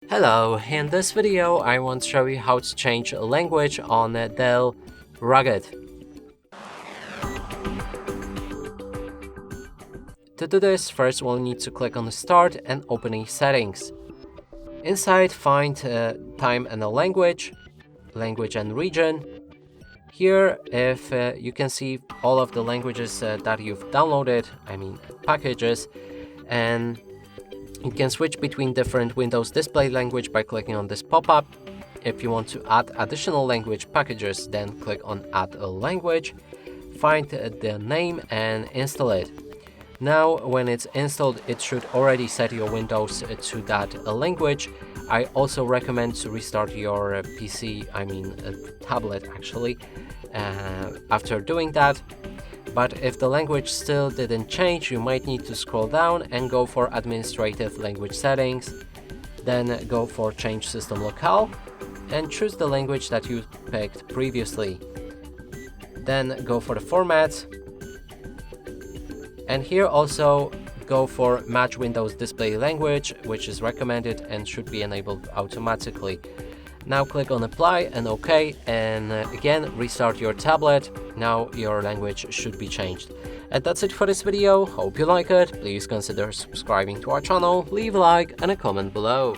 Hello, in this video I want to show you how to change a language on Dell Rugged. To do this, first we'll need to click on the Start and Opening Settings. Inside, find Time and a Language and Region. Here, if you can see all of the languages that you've downloaded, packages, and you can switch between different Windows display language by clicking on this pop-up. If you want to add additional language packages, then click on Add a Language, find the name and install it. Now, when it's installed, it should already set your Windows to that language. I also recommend to restart your PC, tablet actually, after doing that. But if the language still didn't change, you might need to scroll down and go for Administrative Language Settings, then go for Change System Locale and choose the language that you picked previously. Then go for the Format, and here also go for Match Windows Display Language, which is recommended and should be enabled automatically. Now click on Apply and OK, and again restart your tablet. Now your language should be changed. And that's it for this video. Hope you like it. Please consider subscribing to our channel, leave a like and a comment below.